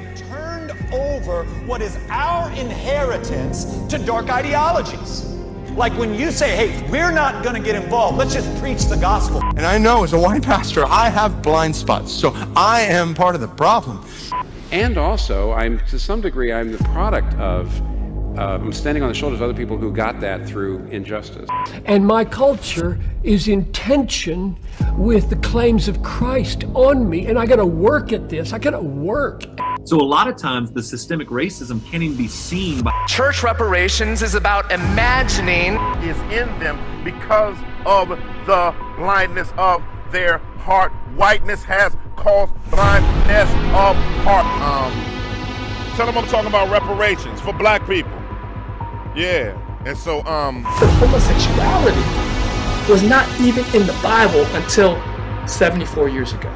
have turned over what is our inheritance to dark ideologies. Like when you say, hey, we're not going to get involved, let's just preach the gospel. And I know as a white pastor, I have blind spots, so I am part of the problem. And also, to some degree, I'm the product of I'm standing on the shoulders of other people who got that through injustice. And my culture is in tension with the claims of Christ on me, and I got to work at this. I got to work. So a lot of times the systemic racism can't even be seen by church reparations is about imagining is in them because of the blindness of their heart. Whiteness has caused blindness of heart. Tell them I'm talking about reparations for black people. Yeah, and so homosexuality was not even in the Bible until 74 years ago.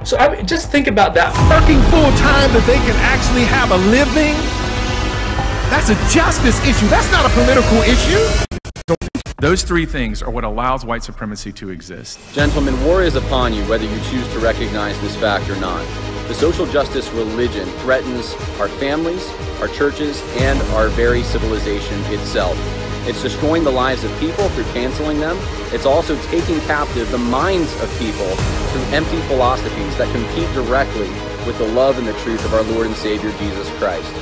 So I mean, just think about that. Working full time that they can actually have a living, that's a justice issue. That's not a political issue. Those three things are what allows white supremacy to exist. Gentlemen, war is upon you, whether you choose to recognize this fact or not. The social justice religion threatens our families, our churches, and our very civilization itself. It's destroying the lives of people through canceling them. It's also taking captive the minds of people through empty philosophies that compete directly with the love and the truth of our Lord and Savior Jesus Christ.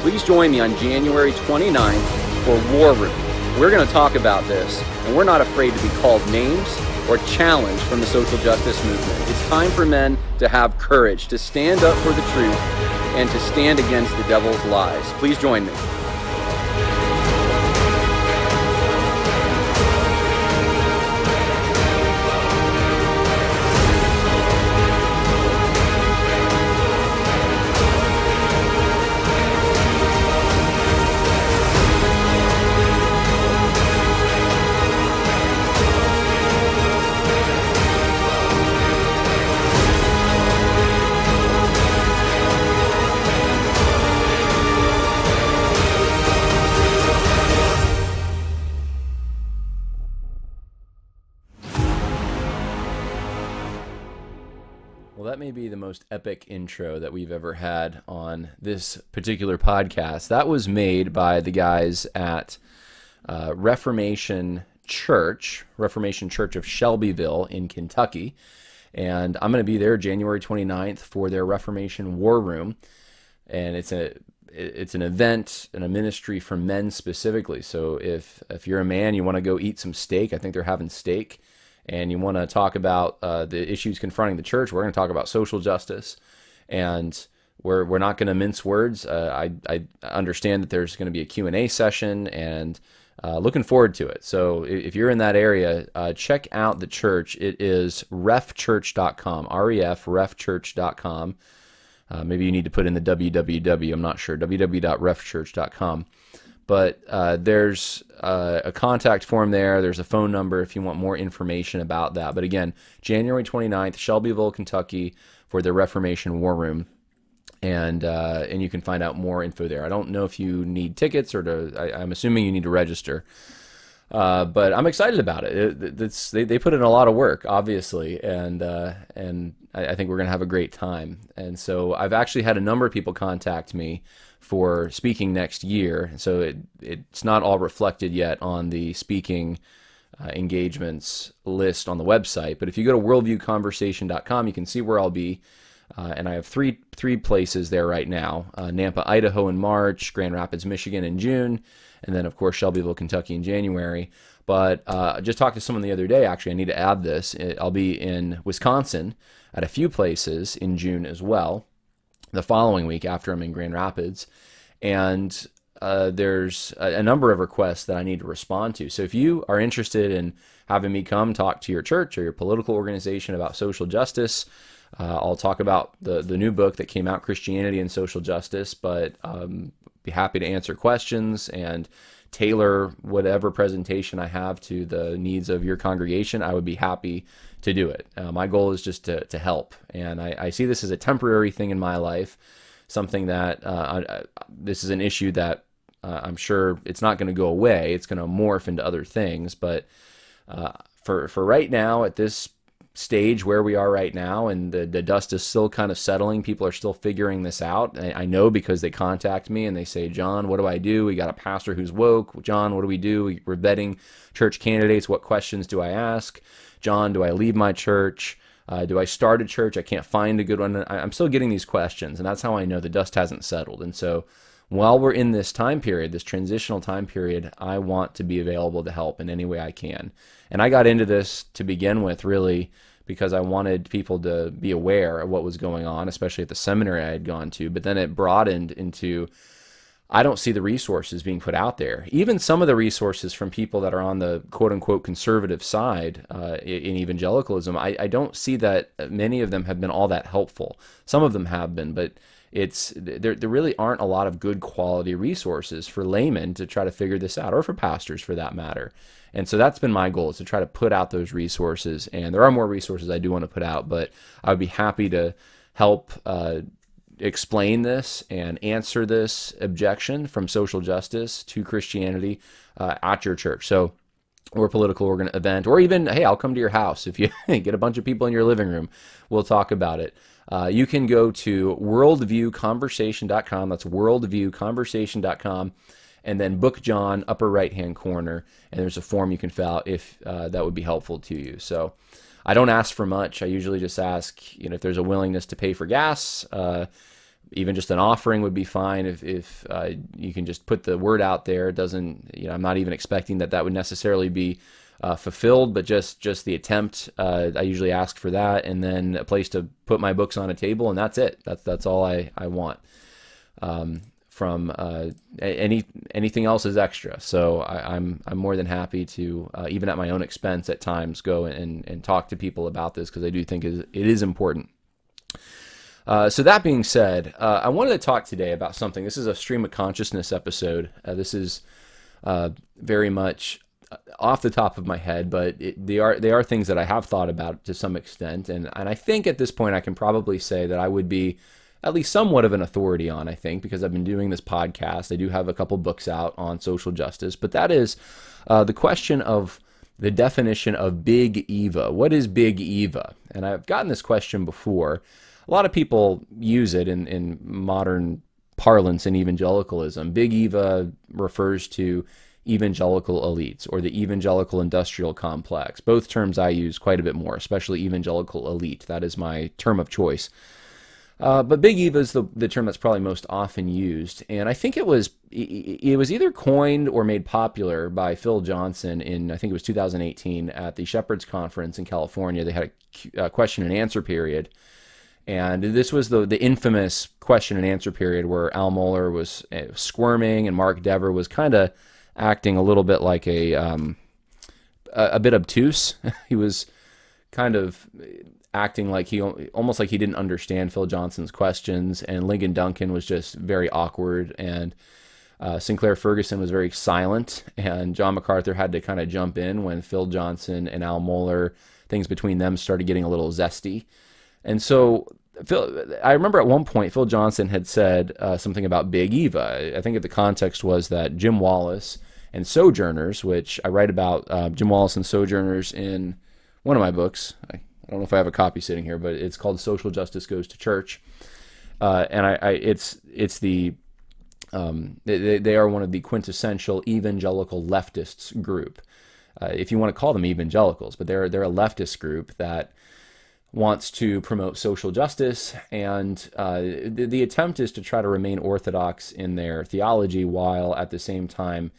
Please join me on January 29th for War Room. We're going to talk about this, and we're not afraid to be called names or challenged from the social justice movement. It's time for men to have courage, to stand up for the truth, and to stand against the devil's lies. Please join me. That may be the most epic intro that we've ever had on this particular podcast. That was made by the guys at Reformation Church of Shelbyville in Kentucky. And I'm going to be there January 29th for their Reformation War Room. And it's an event and a ministry for men specifically. So if you're a man, you want to go eat some steak, I think they're having steak, and you want to talk about the issues confronting the church, we're going to talk about social justice, and we're not going to mince words. I understand that there's going to be a Q&A session, and looking forward to it. So if you're in that area, check out the church. It is refchurch.com, refchurch.com. Maybe you need to put in the www, I'm not sure, www.refchurch.com. But there's a contact form there. There's a phone number if you want more information about that. But again, January 29th, Shelbyville, Kentucky, for the Reformation War Room. And you can find out more info there. I don't know if you need tickets or I'm assuming you need to register. But I'm excited about it. They put in a lot of work, obviously, and I think we're going to have a great time. And so I've actually had a number of people contact me for speaking next year. So it's not all reflected yet on the speaking engagements list on the website. But if you go to worldviewconversation.com, you can see where I'll be. And I have three places there right now: Nampa, Idaho in March, Grand Rapids, Michigan in June, and then of course Shelbyville, Kentucky in January. But I just talked to someone the other day. Actually, I need to add this. I'll be in Wisconsin at a few places in June as well, the following week after I'm in Grand Rapids. And there's a number of requests that I need to respond to. So if you are interested in having me come talk to your church or your political organization about social justice, I'll talk about the new book that came out, Christianity and Social Justice, but be happy to answer questions and tailor whatever presentation I have to the needs of your congregation. I would be happy to do it. My goal is just to help, and I see this as a temporary thing in my life, something that this is an issue that I'm sure it's not going to go away. It's going to morph into other things, but for right now, at this stage where we are right now, and the dust is still kind of settling. People are still figuring this out. I know because they contact me and they say, John, what do I do? We got a pastor who's woke. John, what do we do? We're vetting church candidates. What questions do I ask? John, do I leave my church? Do I start a church? I can't find a good one. I'm still getting these questions, and that's how I know the dust hasn't settled. And so while we're in this time period, this transitional time period, I want to be available to help in any way I can. And I got into this to begin with really because I wanted people to be aware of what was going on, especially at the seminary I had gone to. But then it broadened into, I don't see the resources being put out there. Even some of the resources from people that are on the quote-unquote conservative side in evangelicalism, I don't see that many of them have been all that helpful. Some of them have been, but there really aren't a lot of good quality resources for laymen to try to figure this out, or for pastors for that matter. And so that's been my goal, is to try to put out those resources. And there are more resources I do want to put out, but I would be happy to help explain this and answer this objection from social justice to Christianity at your church. So, or political event, or even, hey, I'll come to your house. If you get a bunch of people in your living room, we'll talk about it. You can go to worldviewconversation.com. That's worldviewconversation.com. And then book John, upper right-hand corner. And there's a form you can fill out if that would be helpful to you. So I don't ask for much. I usually just ask, if there's a willingness to pay for gas. Even just an offering would be fine if you can just put the word out there. It doesn't, I'm not even expecting that would necessarily be fulfilled, but just the attempt. I usually ask for that, and then a place to put my books on a table, and that's it. That's all I want. From anything else is extra. So I'm more than happy to, even at my own expense at times, go and talk to people about this, because I do think it is important. So that being said, I wanted to talk today about something. This is a stream of consciousness episode. This is very much off the top of my head, but they are things that I have thought about to some extent, and I think at this point I can probably say that I would be at least somewhat of an authority on, I think, because I've been doing this podcast. I do have a couple books out on social justice, but that is the question of the definition of Big Eva. What is Big Eva? And I've gotten this question before. A lot of people use it in modern parlance in evangelicalism. Big Eva refers to evangelical elites, or the evangelical industrial complex. Both terms I use quite a bit more, especially evangelical elite. That is my term of choice. But Big Eva is the term that's probably most often used, and I think it was either coined or made popular by Phil Johnson in, I think it was 2018, at the Shepherds Conference in California. They had a question and answer period, and this was the infamous question and answer period where Al Mohler was squirming and Mark Dever was kind of acting a little bit like a bit obtuse. He was kind of acting like almost like he didn't understand Phil Johnson's questions, and Lincoln Duncan was just very awkward, and Sinclair Ferguson was very silent, and John MacArthur had to kind of jump in when Phil Johnson and Al Mohler, things between them started getting a little zesty. And so I remember at one point Phil Johnson had said something about Big Eva. I think the context was that Jim Wallis and Sojourners, which I write about Jim Wallis and Sojourners in one of my books. I don't know if I have a copy sitting here, but it's called Social Justice Goes to Church, and it's the they are one of the quintessential evangelical leftists group, if you want to call them evangelicals, but they're a leftist group that wants to promote social justice, and the attempt is to try to remain orthodox in their theology while at the same time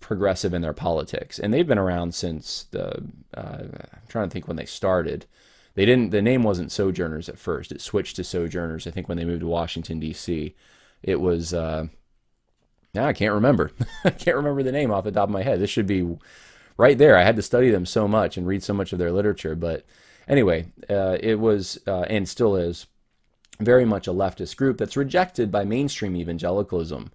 progressive in their politics. And they've been around since I'm trying to think when they started. The name wasn't Sojourners at first. It switched to Sojourners, I think, when they moved to Washington, D.C. It was, now I can't remember. I can't remember the name off the top of my head. This should be right there. I had to study them so much and read so much of their literature. But anyway, it was, and still is, very much a leftist group that's rejected by mainstream evangelicalism.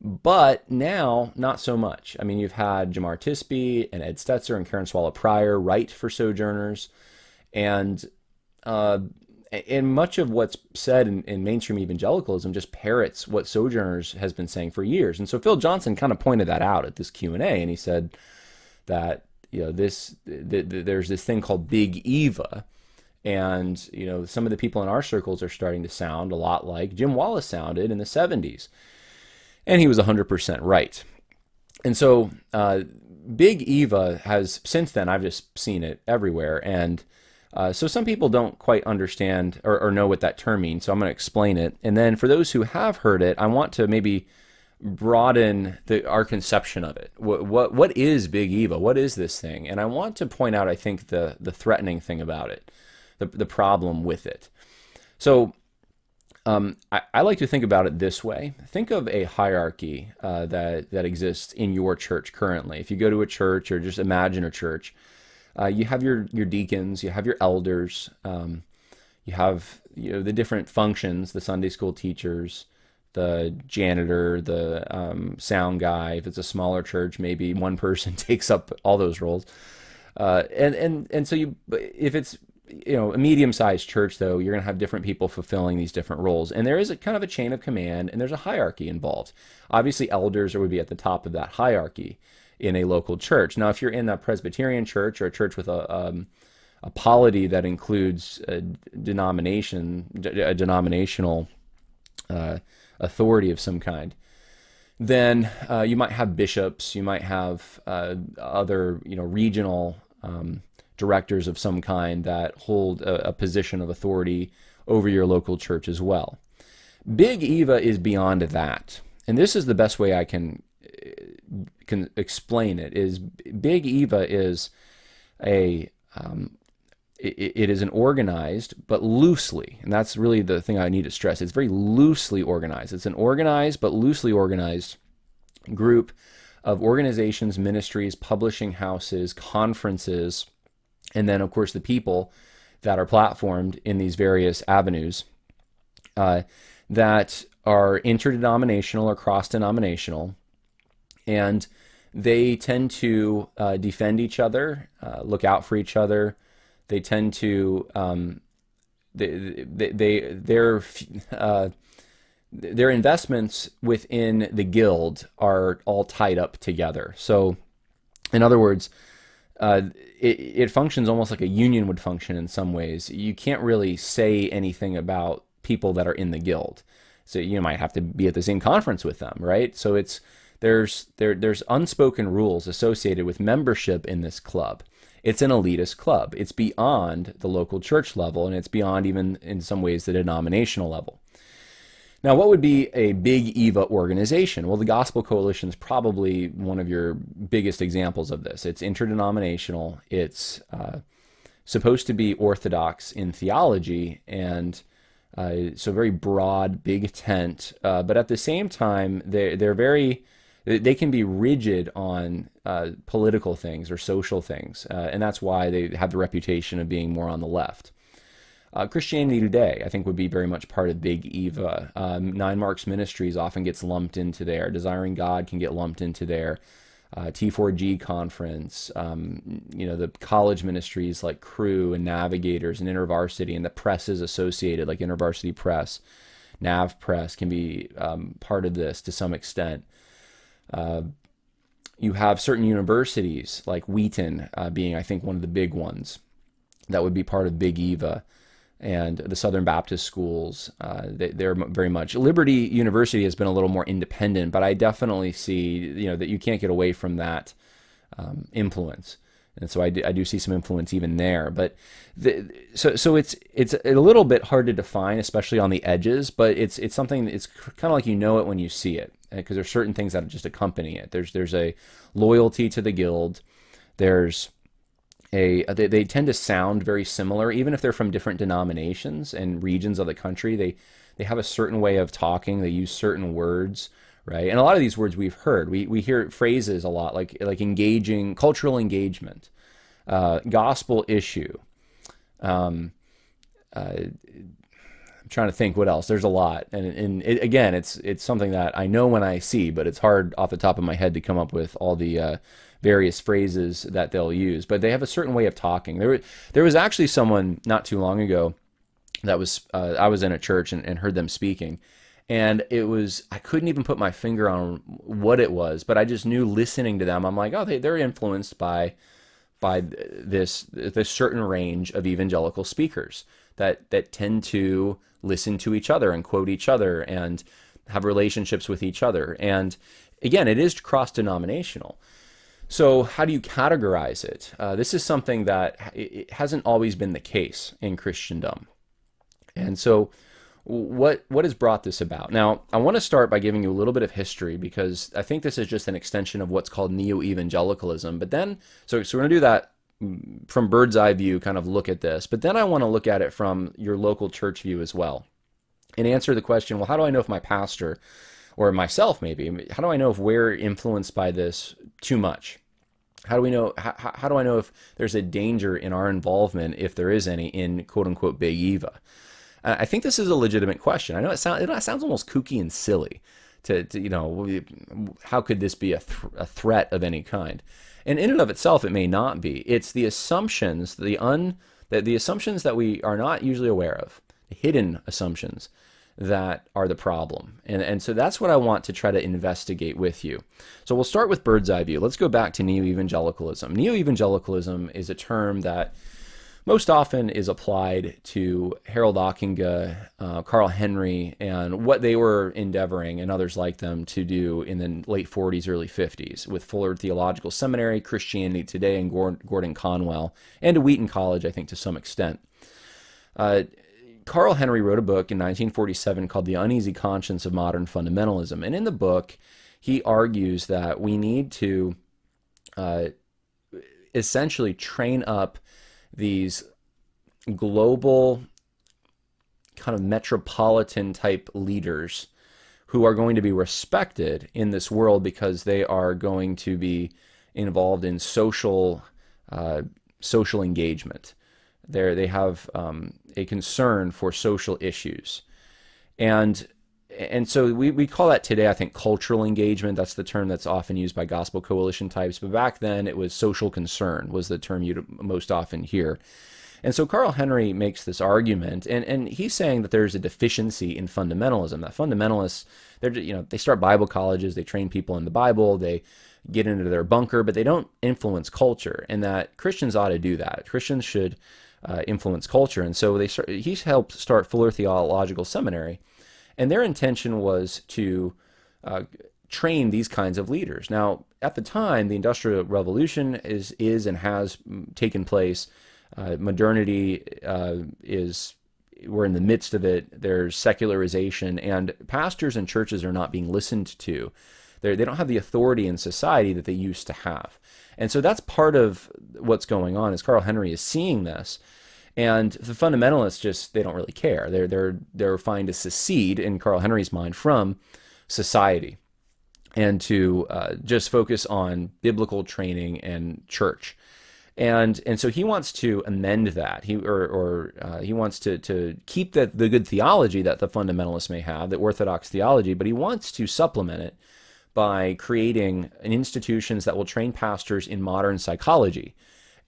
But now, not so much. I mean, you've had Jamar Tisby and Ed Stetzer and Karen Swallow Pryor write for Sojourners, and much of what's said in mainstream evangelicalism just parrots what Sojourners has been saying for years. And so Phil Johnson kind of pointed that out at this Q&A, and he said that there's this thing called Big Eva, and some of the people in our circles are starting to sound a lot like Jim Wallace sounded in the 70s, and he was 100% right. And so Big Eva has, since then, I've just seen it everywhere, and so some people don't quite understand or know what that term means, so I'm going to explain it. And then for those who have heard it, I want to maybe broaden our conception of it. What is Big Eva? What is this thing? And I want to point out, I think, the threatening thing about it, the problem with it. So I like to think about it this way. Think of a hierarchy that exists in your church currently. If you go to a church, or just imagine a church, you have your deacons, you have your elders, you have the different functions, the Sunday school teachers, the janitor, the sound guy. If it's a smaller church, maybe one person takes up all those roles. And so if it's a medium-sized church, though, you're going to have different people fulfilling these different roles, and there is a kind of a chain of command, and there's a hierarchy involved. Obviously, elders would be at the top of that hierarchy in a local church. Now, if you're in a Presbyterian church or a church with a polity that includes a denominational authority of some kind, then you might have bishops, you might have other regional directors of some kind that hold a position of authority over your local church as well. Big Eva is beyond that, and this is the best way I can explain it. Is Big Eva is it is an organized but loosely, and that's really the thing I need to stress. It's very loosely organized. It's an organized but loosely organized group of organizations, ministries, publishing houses, conferences, and then, of course, the people that are platformed in these various avenues that are interdenominational or cross-denominational, and they tend to defend each other, look out for each other. They tend to their investments within the guild are all tied up together. So, in other words, it functions almost like a union would function in some ways. You can't really say anything about people that are in the guild, so you might have to be at the same conference with them, right? So there's unspoken rules associated with membership in this club. It's an elitist club. It's beyond the local church level, and it's beyond even, in some ways, the denominational level. Now, what would be a Big Eva organization? Well, the Gospel Coalition is probably one of your biggest examples of this. It's interdenominational. It's supposed to be orthodox in theology, and so very broad, big tent. But at the same time, they can be rigid on political things or social things, and that's why they have the reputation of being more on the left. Christianity Today, I think, would be very much part of Big Eva. Nine Marks Ministries often gets lumped into there. Desiring God can get lumped into there. T4G Conference, the college ministries like Crew and Navigators and InterVarsity, and the presses associated like InterVarsity Press, Nav Press can be part of this to some extent. You have certain universities like Wheaton being, I think, one of the big ones that would be part of Big Eva, and the Southern Baptist schools. They're very much. Liberty University has been a little more independent, but I definitely see that you can't get away from that influence, and so I do see some influence even there. But so it's a little bit hard to define, especially on the edges. But it's something. It's kind of like it when you see it, because there's certain things that just accompany it. There's a loyalty to the guild. They tend to sound very similar, even if they're from different denominations and regions of the country. They have a certain way of talking. They use certain words, right? And a lot of these words we've heard. We hear phrases a lot, like engaging, cultural engagement, gospel issue. I'm trying to think what else. There's a lot, and again, it's something that I know when I see, but it's hard off the top of my head to come up with all the various phrases that they'll use. But they have a certain way of talking. There was actually someone not too long ago that was I was in a church and heard them speaking, and I couldn't even put my finger on what it was, but I just knew listening to them. I'm like, oh, they're influenced by by this certain range of evangelical speakers that tend to listen to each other and quote each other and have relationships with each other. And again, it is cross-denominational. So how do you categorize it? This is something that it hasn't always been the case in Christendom. And so what has brought this about? Now, I want to start by giving you a little bit of history, because I think this is just an extension of what's called neo-evangelicalism. But then, so we're going to do that from bird's eye view, kind of look at this. But then I want to look at it from your local church view as well, and answer the question, well, how do I know if my pastor, or myself maybe, how do I know if we're influenced by this too much? How do we know, how do I know if there's a danger in our involvement, if there is any, in quote-unquote Big Eva? I think this is a legitimate question. I know it sounds almost kooky and silly to you know, how could this be a threat of any kind? And in and of itself, it may not be. It's the assumptions, the assumptions that we are not usually aware of, the hidden assumptions, that are the problem. And so that's what I want to try to investigate with you. So we'll start with bird's eye view. Let's go back to neo-evangelicalism. Neo-evangelicalism is a term that most often is applied to Harold Ockenga, Carl Henry, and what they were endeavoring, and others like them, to do in the late 40s, early 50s, with Fuller Theological Seminary, Christianity Today, and Gordon Conwell, and to Wheaton College, I think, to some extent. Carl Henry wrote a book in 1947 called The Uneasy Conscience of Modern Fundamentalism, and in the book, he argues that we need to essentially train up these global kind of metropolitan type leaders who are going to be respected in this world because they are going to be involved in social engagement. They have a concern for social issues. And so we call that today, I think, cultural engagement. That's the term that's often used by gospel coalition types. But back then, it was social concern was the term you'd most often hear. And so Carl Henry makes this argument, and he's saying that there's a deficiency in fundamentalism. That fundamentalists, they start Bible colleges, they train people in the Bible, they get into their bunker, but they don't influence culture. And that Christians ought to do that. Christians should influence culture. And so he helped start Fuller Theological Seminary. And their intention was to train these kinds of leaders. Now, at the time, the Industrial Revolution is and has taken place. Modernity we're in the midst of it. There's secularization, and pastors and churches are not being listened to. They don't have the authority in society that they used to have. And so that's part of what's going on, is Carl Henry is seeing this. And the fundamentalists they don't really care. They're fine to secede, in Carl Henry's mind, from society, and to just focus on biblical training and church. And so he wants to amend that. He wants to keep the good theology that the fundamentalists may have, the orthodox theology, but he wants to supplement it by creating institutions that will train pastors in modern psychology,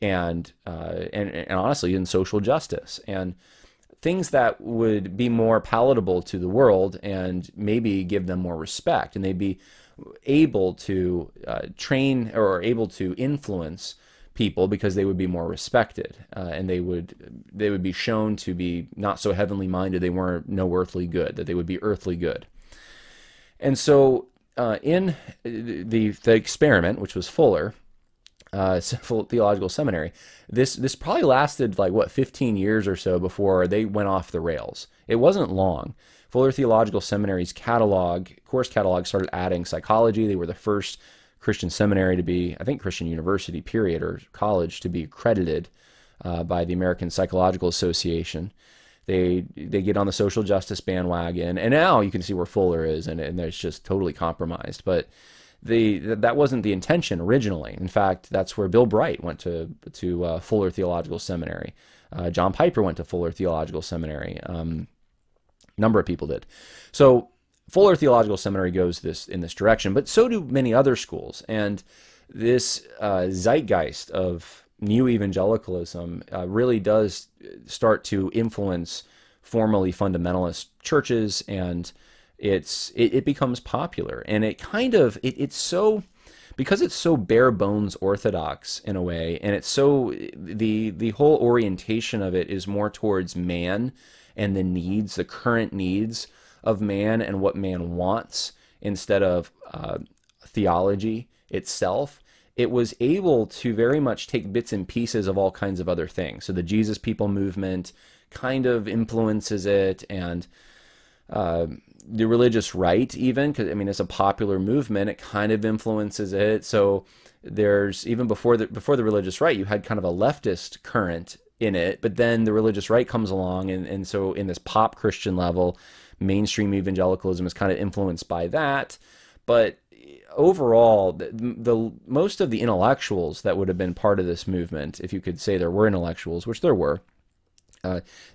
and honestly in social justice, and things that would be more palatable to the world and maybe give them more respect, and they'd be able to train or able to influence people because they would be more respected, and they would be shown to be not so heavenly minded. They weren't no earthly good, that they would be earthly good. And so in the experiment, which was Fuller Theological Seminary, this probably lasted like 15 years or so before they went off the rails. It wasn't long. Fuller Theological Seminary's course catalog started adding psychology. They were the first Christian seminary to be, I think, Christian university period or college to be accredited by the American Psychological Association. They get on the social justice bandwagon, and now you can see where Fuller is, and it's just totally compromised. But that wasn't the intention originally. In fact, that's where Bill Bright went to Fuller Theological Seminary. John Piper went to Fuller Theological Seminary. A number of people did. So Fuller Theological Seminary goes in this direction, but so do many other schools. And this zeitgeist of neo-evangelicalism really does start to influence formerly fundamentalist churches, and it becomes popular. And it's so, because it's so bare bones orthodox in a way, and it's so, the whole orientation of it is more towards man and the needs, the current needs of man and what man wants, instead of theology itself. It was able to very much take bits and pieces of all kinds of other things. So the Jesus People movement kind of influences it, and the religious right, even, because I mean, it's a popular movement, it kind of influences it. So there's, even before the religious right, you had kind of a leftist current in it, but then the religious right comes along, and so in this pop Christian level, mainstream evangelicalism is kind of influenced by that. But overall, the most of the intellectuals that would have been part of this movement, if you could say there were intellectuals, which there were,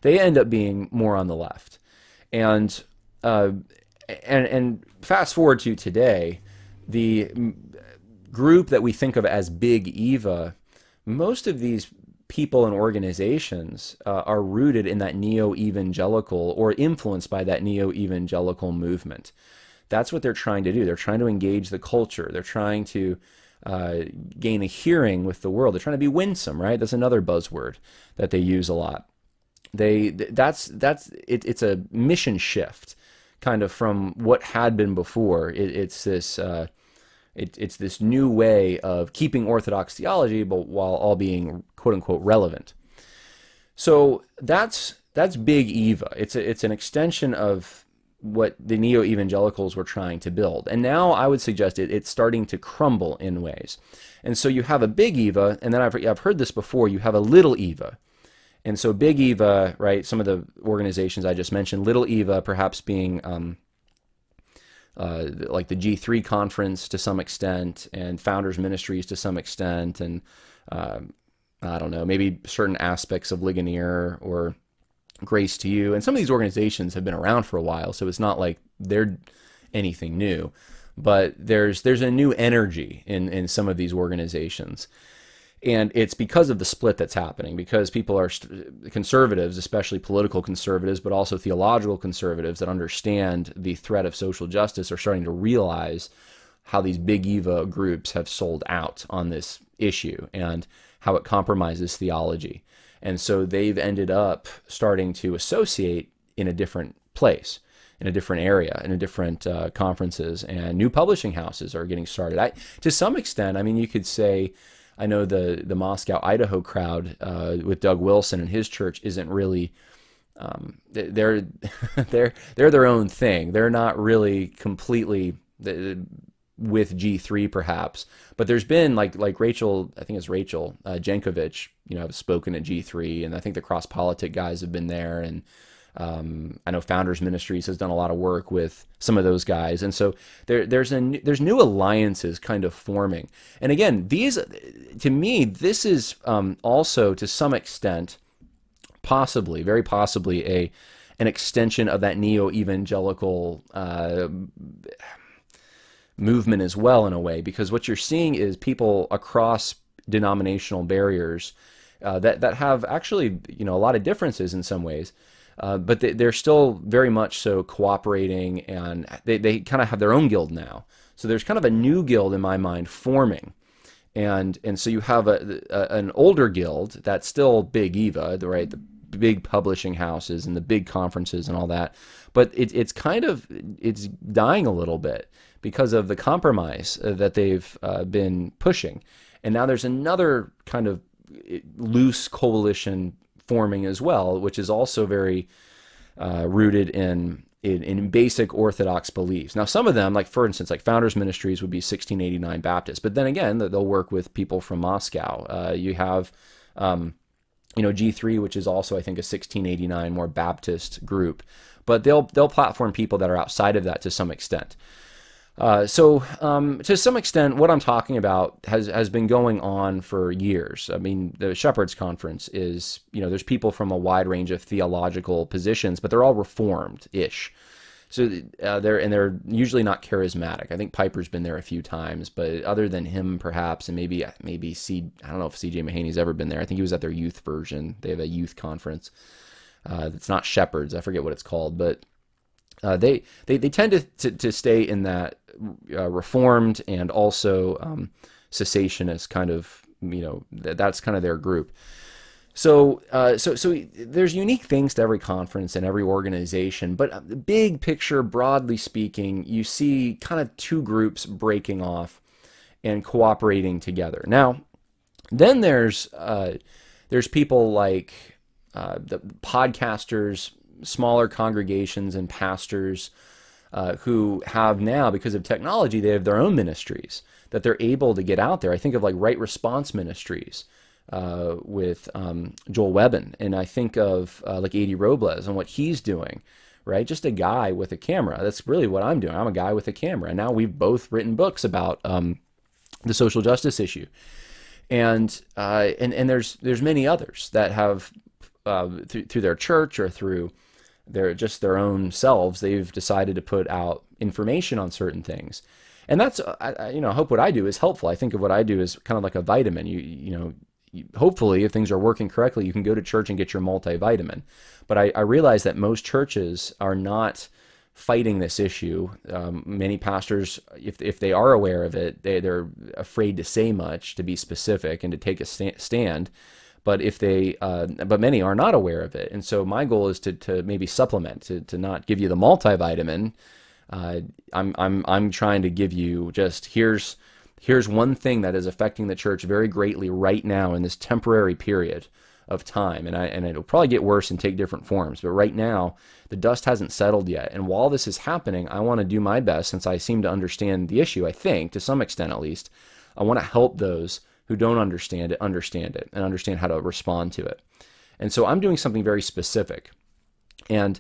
they end up being more on the left. And fast forward to today, the group that we think of as Big Eva, most of these people and organizations are rooted in that neo-evangelical, or influenced by that neo-evangelical movement. That's what they're trying to do. They're trying to engage the culture. They're trying to gain a hearing with the world. They're trying to be winsome, right? That's another buzzword that they use a lot. It's a mission shift, kind of, from what had been before. It's this new way of keeping Orthodox theology, but while all being quote unquote relevant. So that's Big Eva. It's an extension of what the neo-evangelicals were trying to build. And now I would suggest it's starting to crumble in ways. And so you have a Big Eva, and then I've heard this before, you have a Little Eva. And so Big Eva, right, some of the organizations I just mentioned, Little Eva perhaps being like the G3 conference to some extent, and Founders Ministries to some extent, and I don't know, maybe certain aspects of Ligonier or Grace to You. And some of these organizations have been around for a while, so it's not like they're anything new. But there's a new energy in some of these organizations. And it's because of the split that's happening, because people are conservatives, especially political conservatives, but also theological conservatives that understand the threat of social justice, are starting to realize how these Big Eva groups have sold out on this issue and how it compromises theology. And so they've ended up starting to associate in a different place, in a different area, in a different conferences, and new publishing houses are getting started. To some extent, I mean, you could say, I know the Moscow, Idaho crowd with Doug Wilson and his church isn't really, they're their own thing. They're not really completely with G3 perhaps, but there's been like Rachel, I think it's Rachel Jankovic, have spoken at G3, and I think the Cross Politic guys have been there, and I know Founders Ministries has done a lot of work with some of those guys, and so there's new alliances kind of forming. And again, to me, this is also to some extent, possibly, very possibly, an extension of that neo-evangelical movement as well, in a way, because what you're seeing is people across denominational barriers that have actually a lot of differences in some ways. But they're still very much so cooperating, and they kind of have their own guild now. So there's kind of a new guild in my mind forming, and so you have an older guild that's still Big Eva, right? The big publishing houses and the big conferences and all that, but it's dying a little bit because of the compromise that they've been pushing, and now there's another kind of loose coalition forming as well, which is also very rooted in basic Orthodox beliefs. Now, some of them, like for instance, like Founders Ministries would be 1689 Baptist, but then again, they'll work with people from Moscow. You have, G3, which is also, I think, a 1689 more Baptist group, but they'll platform people that are outside of that to some extent. So to some extent, what I'm talking about has been going on for years. I mean, the Shepherds Conference is, there's people from a wide range of theological positions, but they're all Reformed-ish. So they're usually not charismatic. I think Piper's been there a few times, but other than him, perhaps, and maybe I don't know if C.J. Mahaney's ever been there. I think he was at their youth version. They have a youth conference. It's not Shepherds. I forget what it's called, but they tend to stay in that Reformed and also cessationist kind of, that's kind of their group. So there's unique things to every conference and every organization, but the big picture, broadly speaking, you see kind of two groups breaking off and cooperating together. Now, then there's people like the podcasters, smaller congregations and pastors who have now, because of technology, they have their own ministries that they're able to get out there. I think of like Right Response Ministries with Joel Webbin, and I think of like A.D. Robles and what he's doing, right? Just a guy with a camera. That's really what I'm doing. I'm a guy with a camera. And now we've both written books about the social justice issue. And there's many others that have through their church or through their own selves, they've decided to put out information on certain things. And that's I hope what I do is helpful. I think of what I do as kind of like a vitamin. Hopefully, if things are working correctly, you can go to church and get your multivitamin. But I realize that most churches are not fighting this issue. Many pastors, if they are aware of it, they're afraid to say much, to be specific, and to take a stand. But but many are not aware of it. And so my goal is to maybe supplement, to not give you the multivitamin. I'm trying to give you just here's one thing that is affecting the church very greatly right now in this temporary period of time, and it'll probably get worse and take different forms. But right now, the dust hasn't settled yet. And while this is happening, I want to do my best, since I seem to understand the issue. I think to some extent, at least, I want to help those who don't understand it, and understand how to respond to it. And so I'm doing something very specific. And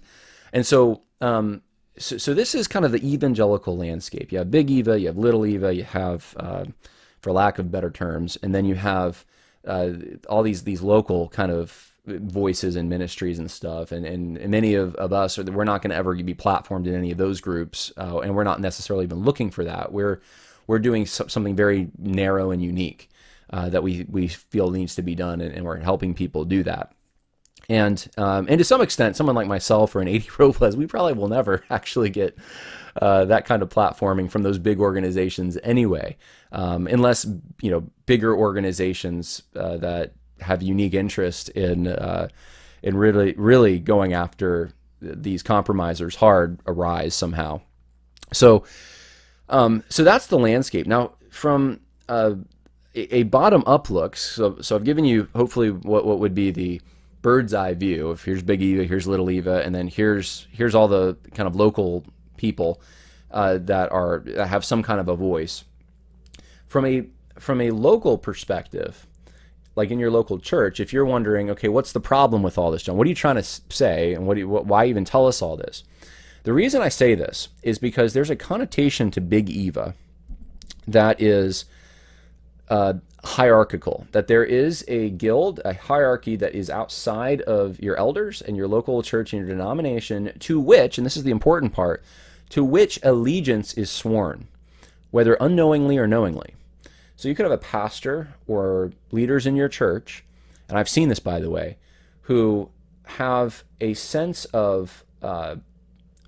so this is kind of the evangelical landscape. You have Big Eva, you have Little Eva, you have, for lack of better terms, and then you have all these local kind of voices and ministries and stuff. And many of us, we're not going to ever be platformed in any of those groups, and we're not necessarily even looking for that. We're doing something very narrow and unique that we feel needs to be done, and we're helping people do that. And to some extent, someone like myself or an A.D. Robles, we probably will never actually get that kind of platforming from those big organizations anyway, unless bigger organizations that have unique interest in really going after these compromisers hard arise somehow. So that's the landscape. Now, from a bottom-up look, so I've given you hopefully what would be the bird's eye view of here's Big Eva, here's Little Eva, and then here's all the kind of local people that have some kind of a voice. From a local perspective, like in your local church, if you're wondering, okay, what's the problem with all this, John? What are you trying to say, and why even tell us all this? The reason I say this is because there's a connotation to Big Eva that is hierarchical, that there is a guild, a hierarchy that is outside of your elders and your local church and your denomination, to which, and this is the important part, to which allegiance is sworn, whether unknowingly or knowingly. So you could have a pastor or leaders in your church, and I've seen this, by the way, who have a sense of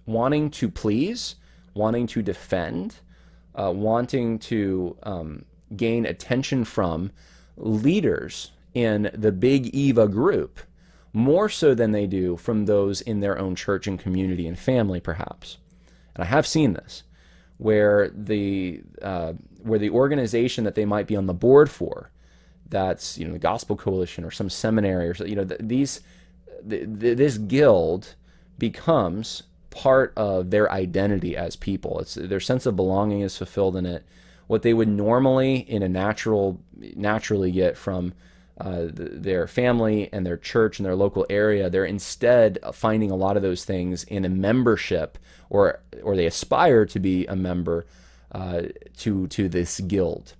wanting to please, wanting to defend, wanting to gain attention from leaders in the Big Eva group, more so than they do from those in their own church and community and family, perhaps. And I have seen this, where the organization that they might be on the board for, that's the Gospel Coalition or some seminary, or this guild becomes part of their identity as people. It's their sense of belonging is fulfilled in it. What they would normally naturally get from their family and their church and their local area, they're instead finding a lot of those things in a membership, or they aspire to be a member to this guild.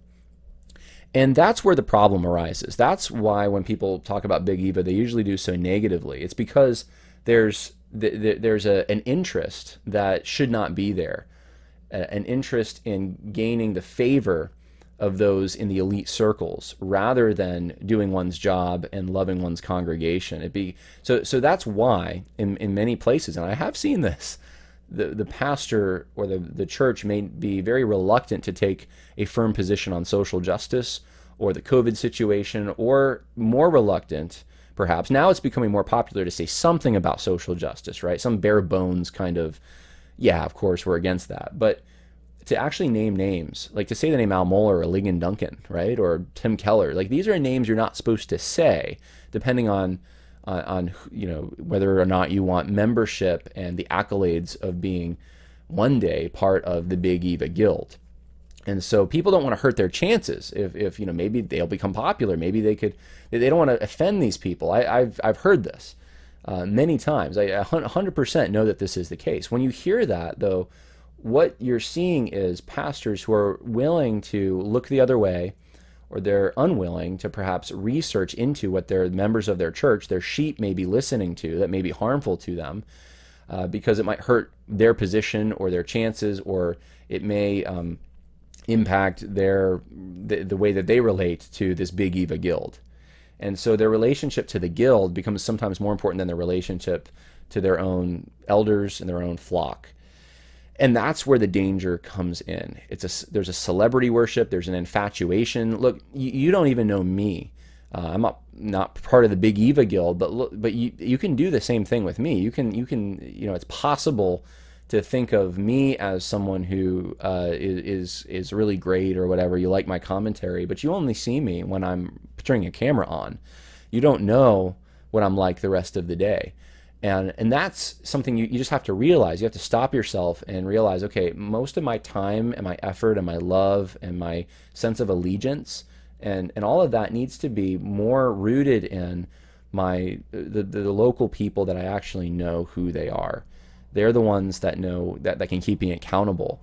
And that's where the problem arises. That's why when people talk about Big Eva, they usually do so negatively. It's because there's an interest that should not be there. An interest in gaining the favor of those in the elite circles, rather than doing one's job and loving one's congregation. So that's why in many places, and I have seen this, the pastor or the church may be very reluctant to take a firm position on social justice or the COVID situation, or more reluctant, perhaps. Now it's becoming more popular to say something about social justice, right? Some bare bones kind of, yeah, of course, we're against that. But to actually name names, like to say the name Al Mohler or Ligon Duncan, right? Or Tim Keller, like these are names you're not supposed to say, depending on whether or not you want membership and the accolades of being one day part of the Big Eva Guild. And so people don't want to hurt their chances if maybe they'll become popular. Maybe they don't want to offend these people. I've heard this many times. I 100% know that this is the case. When you hear that, though, what you're seeing is pastors who are willing to look the other way, or they're unwilling to perhaps research into what their members of their church, their sheep, may be listening to that may be harmful to them, because it might hurt their position or their chances, or it may impact the way that they relate to this Big Eva Guild. And so their relationship to the guild becomes sometimes more important than their relationship to their own elders and their own flock. And that's where the danger comes in. There's a celebrity worship. There's an infatuation. Look, you don't even know me. I'm not part of the Big Eva Guild, but you can do the same thing with me. You can it's possible to think of me as someone who is really great or whatever. You like my commentary, but you only see me when I'm turning a camera on. You don't know what I'm like the rest of the day. And that's something you just have to realize. You have to stop yourself and realize, okay, most of my time and my effort and my love and my sense of allegiance and all of that needs to be more rooted in the local people that I actually know who they are. They're the ones that know that can keep me accountable.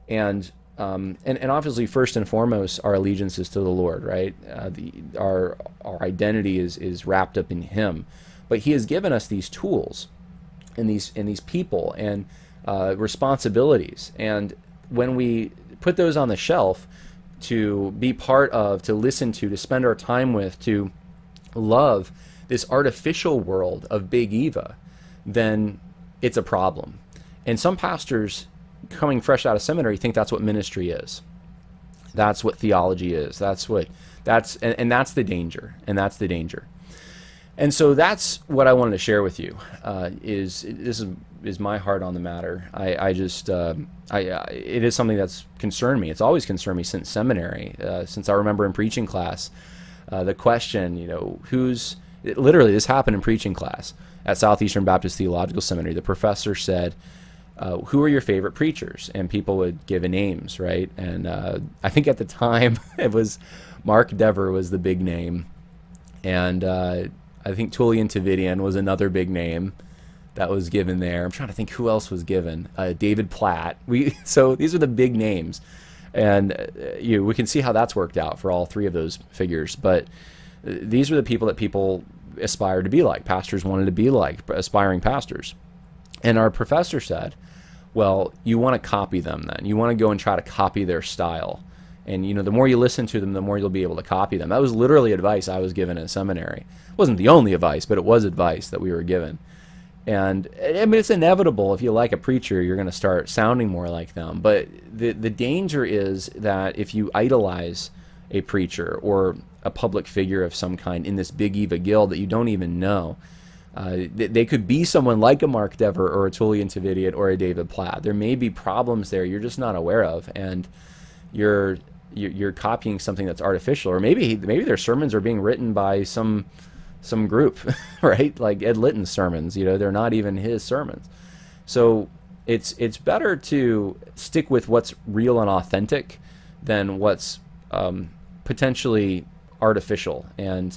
And obviously, first and foremost, our allegiance is to the Lord, right? Our identity is wrapped up in Him. But He has given us these tools and these people and responsibilities. And when we put those on the shelf to be part of, to listen to spend our time with, to love this artificial world of Big Eva, then it's a problem. And some pastors coming fresh out of seminary think that's what ministry is. That's what theology is. That's the danger. And that's the danger. And so that's what I wanted to share with you. This is my heart on the matter. It is something that's concerned me. It's always concerned me since seminary, since I remember in preaching class, the question, literally this happened in preaching class at Southeastern Baptist Theological Seminary. The professor said, who are your favorite preachers? And people would give names, right? And I think at the time it was Mark Dever was the big name, and I think Tullian Tavidian was another big name that was given there. I'm trying to think who else was given. David Platt. So these are the big names, and we can see how that's worked out for all three of those figures. But these were the people that people aspired to be like. Pastors wanted to be like aspiring pastors. And our professor said, well, you want to copy them then. You want to go and try to copy their style. And, the more you listen to them, the more you'll be able to copy them. That was literally advice I was given in seminary. It wasn't the only advice, but it was advice that we were given. And, I mean, it's inevitable. If you like a preacher, you're going to start sounding more like them. But the danger is that if you idolize a preacher or a public figure of some kind in this Big Eva Guild that you don't even know, they could be someone like a Mark Dever or a Tullian Tavidian or a David Platt. There may be problems there you're just not aware of, and you're copying something that's artificial. Or maybe their sermons are being written by some group, right? Like Ed Litton's sermons, they're not even his sermons. So it's better to stick with what's real and authentic than what's potentially artificial. And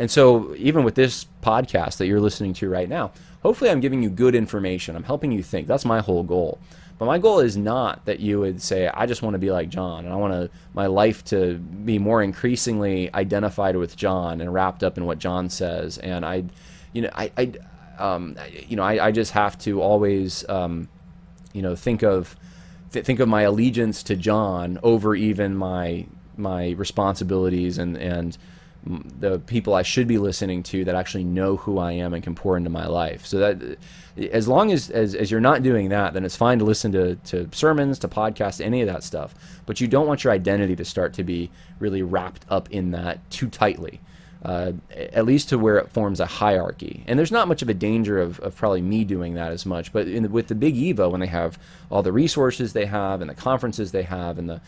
so even with this podcast that you're listening to right now, hopefully I'm giving you good information. I'm helping you think. That's my whole goal. But my goal is not that you would say, I just want to be like John, and I want my life to be more increasingly identified with John and wrapped up in what John says. And I just have to always, think of my allegiance to John over even my responsibilities and the people I should be listening to that actually know who I am and can pour into my life. So that as long as you're not doing that, then it's fine to listen to sermons, to podcasts, any of that stuff. But you don't want your identity to start to be really wrapped up in that too tightly, at least to where it forms a hierarchy. And there's not much of a danger of probably me doing that as much. But with the Big Eva, when they have all the resources they have and the conferences they have and the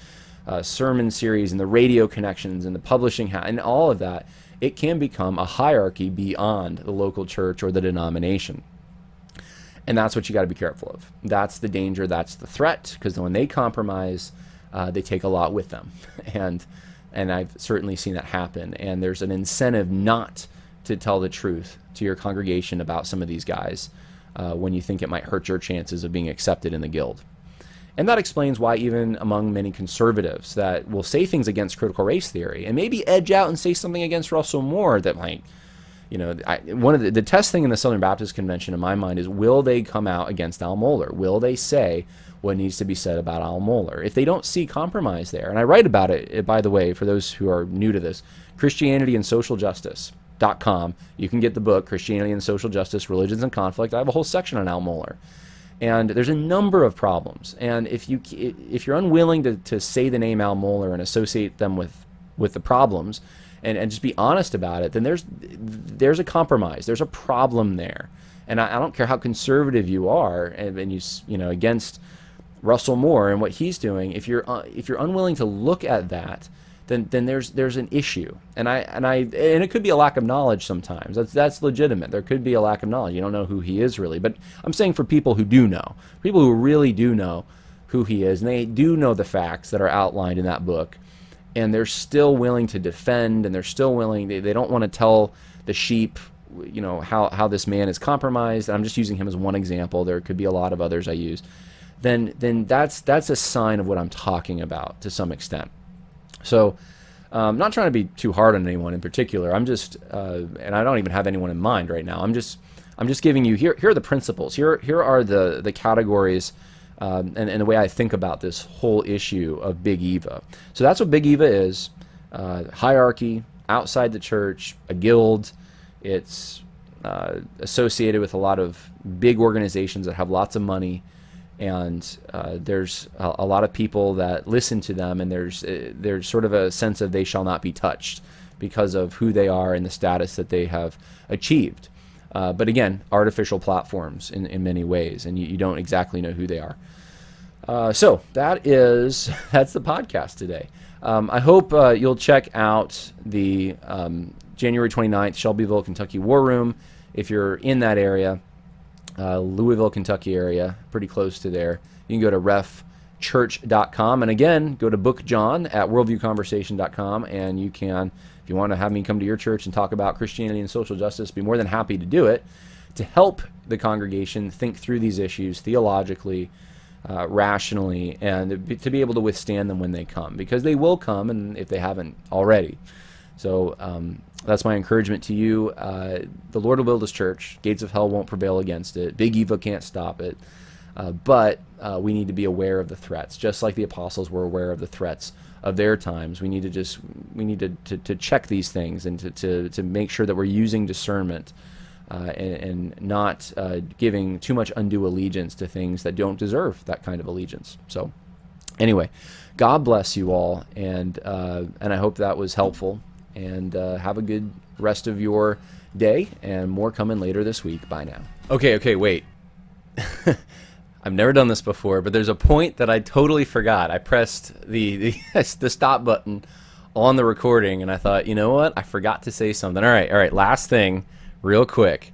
sermon series and the radio connections and the publishing and all of that, it can become a hierarchy beyond the local church or the denomination. And that's what you got to be careful of. That's the danger, that's the threat, because when they compromise, they take a lot with them. And I've certainly seen that happen. And there's an incentive not to tell the truth to your congregation about some of these guys when you think it might hurt your chances of being accepted in the guild. And that explains why even among many conservatives that will say things against critical race theory and maybe edge out and say something against Russell Moore that might, one of the test thing in the Southern Baptist Convention in my mind is, will they come out against Al Mohler? Will they say what needs to be said about Al Mohler? If they don't see compromise there, and I write about it, by the way, for those who are new to this, ChristianityandSocialJustice.com. You can get the book, Christianity and Social Justice, Religions and Conflict. I have a whole section on Al Mohler. And there's a number of problems. And if you're unwilling to say the name Al Mohler and associate them with the problems and just be honest about it, then there's a compromise. There's a problem there. And I don't care how conservative you are and you against Russell Moore and what he's doing, if you're unwilling to look at that, then there's an issue. And it could be a lack of knowledge sometimes. That's legitimate. There could be a lack of knowledge. You don't know who he is really. But I'm saying for people who do know, people who really do know who he is, and they do know the facts that are outlined in that book, and they're still willing to defend, and they're still willing, they don't want to tell the sheep, how this man is compromised. And I'm just using him as one example. There could be a lot of others I use. Then that's a sign of what I'm talking about to some extent. So I'm not trying to be too hard on anyone in particular. I'm just, and I don't even have anyone in mind right now. I'm just giving you, here are the principles. Here are the categories and the way I think about this whole issue of Big Eva. So that's what Big Eva is. Hierarchy, outside the church, a guild. It's associated with a lot of big organizations that have lots of money. And there's a lot of people that listen to them, and there's sort of a sense of they shall not be touched because of who they are and the status that they have achieved. But again, artificial platforms in many ways, and you don't exactly know who they are. So that's the podcast today. I hope you'll check out the January 29th Shelbyville, Kentucky War Room if you're in that area. Louisville, Kentucky area, pretty close to there. You can go to refchurch.com, and again, go to Book John at worldviewconversation.com, and you can, if you want to have me come to your church and talk about Christianity and social justice, be more than happy to do it, to help the congregation think through these issues theologically, rationally, and to be able to withstand them when they come, because they will come, and if they haven't already. So that's my encouragement to you. The Lord will build his church. Gates of hell won't prevail against it. Big Eva can't stop it. But we need to be aware of the threats, just like the apostles were aware of the threats of their times. We need to check these things and to make sure that we're using discernment and not giving too much undue allegiance to things that don't deserve that kind of allegiance. So anyway, God bless you all, and I hope that was helpful. And have a good rest of your day, and more coming later this week. Bye now. Okay, wait. I've never done this before, but there's a point that I totally forgot. I pressed the stop button on the recording, and I thought, you know what? I forgot to say something. All right, last thing, real quick.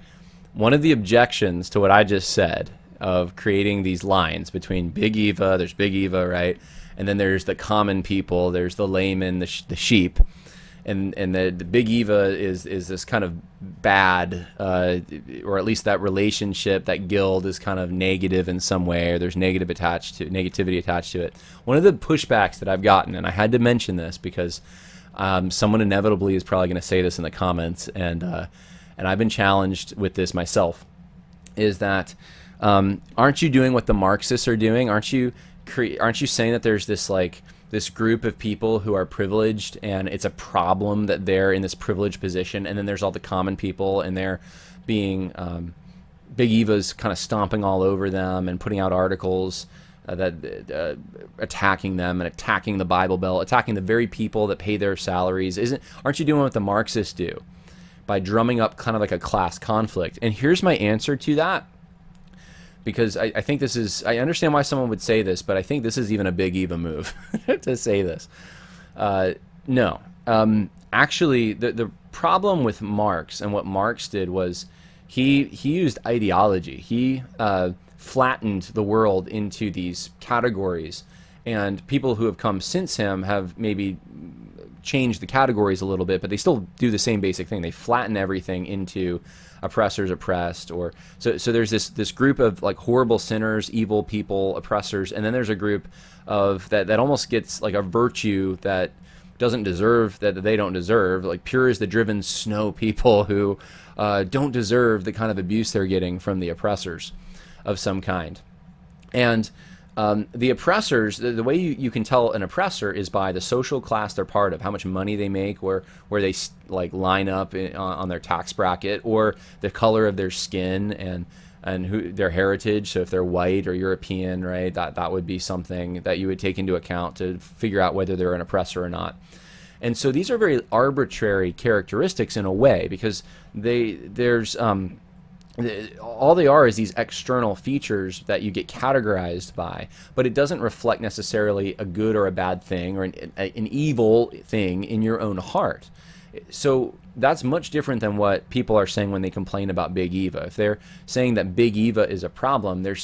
One of the objections to what I just said of creating these lines between Big Eva, there's Big Eva, right? And then there's the common people, there's the layman, the sheep. And the Big Eva is this kind of bad, or at least that relationship, that guild is kind of negative in some way, or there's negativity attached to it. One of the pushbacks that I've gotten, and I had to mention this because someone inevitably is probably going to say this in the comments, and I've been challenged with this myself, is that aren't you doing what the Marxists are doing? Aren't you saying that there's this this group of people who are privileged, and it's a problem that they're in this privileged position, and then there's all the common people, and they're being Big Eva's kind of stomping all over them and putting out articles that attacking them and attacking the Bible Belt, attacking the very people that pay their salaries. Aren't you doing what the Marxists do by drumming up kind of like a class conflict? And here's my answer to that, because I think this is, I understand why someone would say this, but I think this is even a Big Eva move to say this. No. Actually, the problem with Marx and what Marx did was he used ideology. He flattened the world into these categories, and people who have come since him have maybe changed the categories a little bit, but they still do the same basic thing. They flatten everything into oppressors, oppressed, or so there's this group of like horrible sinners, evil people, oppressors, and then there's a group of that almost gets like a virtue that doesn't deserve, that they don't deserve, like pure as the driven snow people who don't deserve the kind of abuse they're getting from the oppressors of some kind. And the oppressors, the way you can tell an oppressor is by the social class they're part of, how much money they make, where they like line up on their tax bracket, or the color of their skin and who their heritage. So if they're white or European, right, that would be something that you would take into account to figure out whether they're an oppressor or not. And so these are very arbitrary characteristics in a way, because all they are is these external features that you get categorized by, but it doesn't reflect necessarily a good or a bad thing or an evil thing in your own heart. So that's much different than what people are saying when they complain about Big Eva. If they're saying that Big Eva is a problem, they're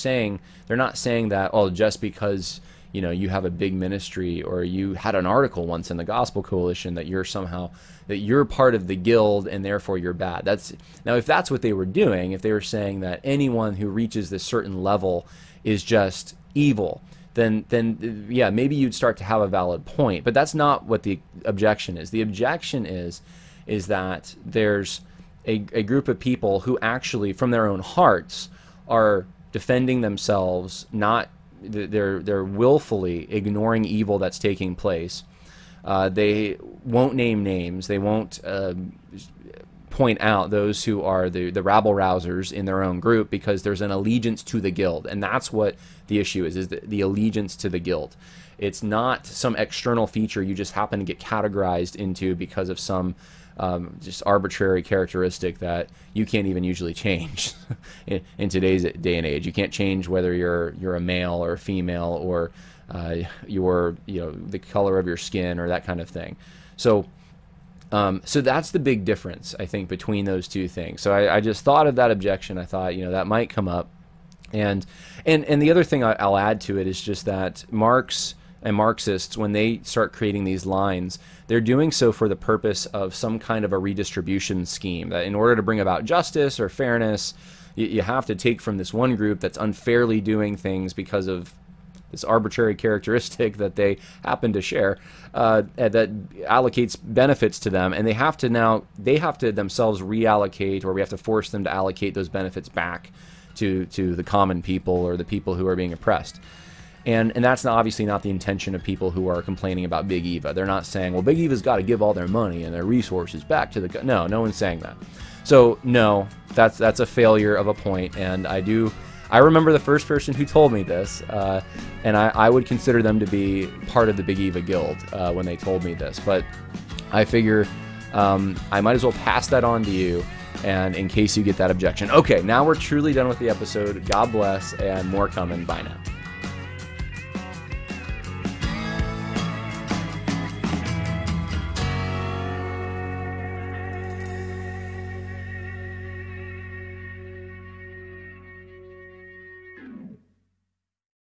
not saying that, oh, just because you have a big ministry or you had an article once in the Gospel Coalition that you're part of the guild and therefore you're bad. Now, if that's what they were doing, if they were saying that anyone who reaches this certain level is just evil, then yeah, maybe you'd start to have a valid point. But that's not what the objection is. The objection is that there's a group of people who actually, from their own hearts, are defending themselves, they're willfully ignoring evil that's taking place. They won't name names. They won't point out those who are the rabble-rousers in their own group, because there's an allegiance to the guild. And that's what the issue is the allegiance to the guild. It's not some external feature you just happen to get categorized into because of some just arbitrary characteristic that you can't even usually change in today's day and age. You can't change whether you're a male or a female, or the color of your skin or that kind of thing. So that's the big difference, I think, between those two things. So I just thought of that objection. I thought that might come up, and the other thing I'll add to it is just that Marx and Marxists, when they start creating these lines, they're doing so for the purpose of some kind of a redistribution scheme, that in order to bring about justice or fairness, you have to take from this one group that's unfairly doing things because of this arbitrary characteristic that they happen to share, that allocates benefits to them, and they have to themselves reallocate, or we have to force them to allocate those benefits back to the common people or the people who are being oppressed. And that's obviously not the intention of people who are complaining about Big Eva. They're not saying, well, Big Eva's got to give all their money and their resources back to the... No one's saying that. So no, that's a failure of a point. And I remember the first person who told me this, and I would consider them to be part of the Big Eva Guild when they told me this. But I figure I might as well pass that on to you, and in case you get that objection. Okay, now we're truly done with the episode. God bless, and more coming. Bye now.